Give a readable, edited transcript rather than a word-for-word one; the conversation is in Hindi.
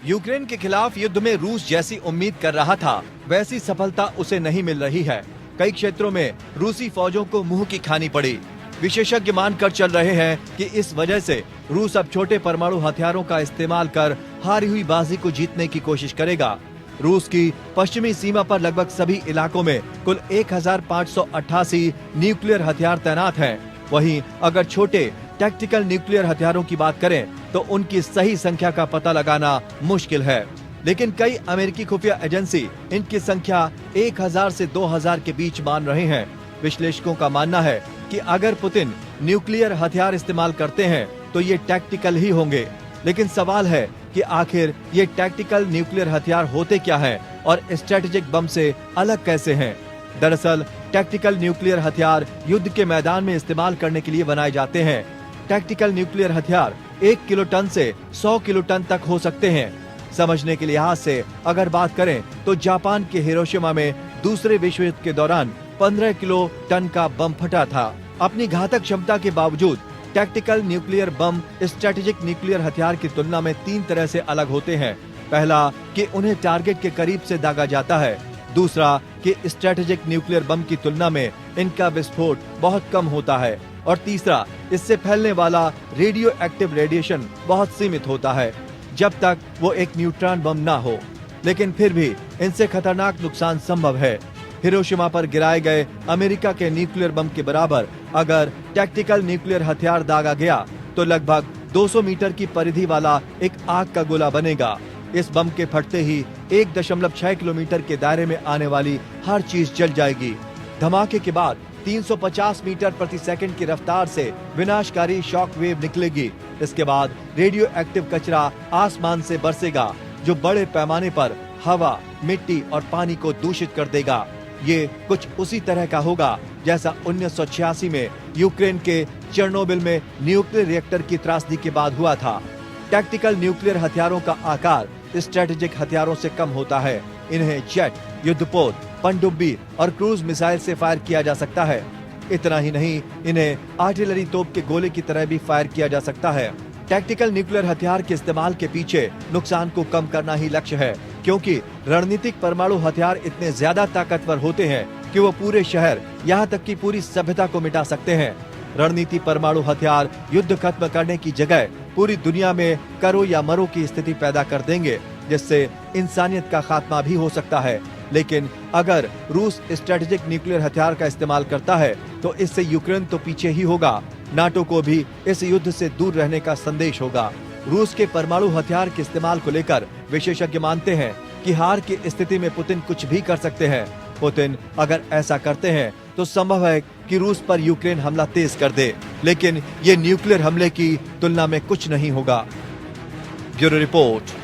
यूक्रेन के खिलाफ युद्ध में रूस जैसी उम्मीद कर रहा था, वैसी सफलता उसे नहीं मिल रही है। कई क्षेत्रों में रूसी फौजों को मुंह की खानी पड़ी। विशेषज्ञ मानकर चल रहे हैं कि इस वजह से रूस अब छोटे परमाणु हथियारों का इस्तेमाल कर हारी हुई बाजी को जीतने की कोशिश करेगा। रूस की पश्चिमी सीमा पर लगभग सभी इलाकों में कुल 1588 न्यूक्लियर हथियार तैनात हैं। वहीं अगर छोटे टैक्टिकल न्यूक्लियर हथियारों की बात करें तो उनकी सही संख्या का पता लगाना मुश्किल है, लेकिन कई अमेरिकी खुफिया एजेंसी इनकी संख्या 1000 से 2000 के बीच मान रहे हैं। विश्लेषकों का मानना है कि अगर पुतिन न्यूक्लियर हथियार इस्तेमाल करते हैं तो ये टैक्टिकल ही होंगे, लेकिन सवाल है कि आखिर ये टैक्टिकल न्यूक्लियर हथियार होते क्या हैं और स्ट्रेटेजिक बम से अलग कैसे हैं। दरअसल टैक्टिकल न्यूक्लियर हथियार युद्ध के मैदान में इस्तेमाल करने के लिए बनाए जाते हैं। टैक्टिकल न्यूक्लियर हथियार 1 किलोटन से 100 किलोटन तक हो सकते हैं। समझने के लिहाज से अगर बात करें तो जापान के हिरोशिमा में दूसरे विश्व युद्ध के दौरान 15 किलो टन का बम फटा था। अपनी घातक क्षमता के बावजूद tactical nuclear bomb strategic nuclear हथियार की तुलना में 3 तरह से अलग होते हैं। पहला कि उन्हें टारगेट के करीब से दागा जाता है। दूसरा कि स्ट्रेटेजिक न्यूक्लियर बम की तुलना में इनका विस्फोट बहुत कम होता है। और तीसरा, इससे फैलने वाला रेडियो एक्टिव रेडिएशन बहुत सीमित होता है, जब तक वो एक न्यूट्रॉन बम ना हो। लेकिन फिर भी इनसे खतरनाक नुकसान संभव है। हिरोशिमा पर गिराए गए अमेरिका के न्यूक्लियर बम के बराबर अगर टैक्टिकल न्यूक्लियर हथियार दागा गया तो लगभग 200 मीटर की परिधि वाला एक आग का गोला बनेगा। इस बम के फटते ही 1.6 किलोमीटर के दायरे में आने वाली हर चीज जल जाएगी। धमाके के बाद 350 मीटर प्रति सेकंड की रफ्तार से विनाशकारी शॉक वेव निकलेगी। इसके बाद रेडियो एक्टिव कचरा आसमान से बरसेगा, जो बड़े पैमाने पर हवा, मिट्टी और पानी को दूषित कर देगा। ये कुछ उसी तरह का होगा जैसा 1986 में यूक्रेन के चेरनोबिल में न्यूक्लियर रिएक्टर की त्रासदी के बाद हुआ था। टैक्टिकल न्यूक्लियर हथियारों का आकार स्ट्रेटेजिक हथियारों से कम होता है। इन्हें जेट, युद्धपोत, पनडुब्बी और क्रूज मिसाइल से फायर किया जा सकता है। इतना ही नहीं, इन्हें आर्टिलरी तोप के गोले की तरह भी फायर किया जा सकता है। टैक्टिकल न्यूक्लियर हथियार के इस्तेमाल के पीछे नुकसान को कम करना ही लक्ष्य है, क्योंकि रणनीतिक परमाणु हथियार इतने ज्यादा ताकतवर होते हैं कि वो पूरे शहर, यहाँ तक कि पूरी सभ्यता को मिटा सकते हैं। रणनीति परमाणु हथियार युद्ध खत्म करने की जगह पूरी दुनिया में करो या मरो की स्थिति पैदा कर देंगे, जिससे इंसानियत का खात्मा भी हो सकता है। लेकिन अगर रूस स्ट्रेटेजिक न्यूक्लियर हथियार का इस्तेमाल करता है तो इससे यूक्रेन तो पीछे ही होगा, नाटो को भी इस युद्ध से दूर रहने का संदेश होगा। रूस के परमाणु हथियार के इस्तेमाल को लेकर विशेषज्ञ मानते हैं कि हार की स्थिति में पुतिन कुछ भी कर सकते हैं। पुतिन अगर ऐसा करते हैं तो संभव है कि रूस पर यूक्रेन हमला तेज कर दे, लेकिन ये न्यूक्लियर हमले की तुलना में कुछ नहीं होगा। Bureau report.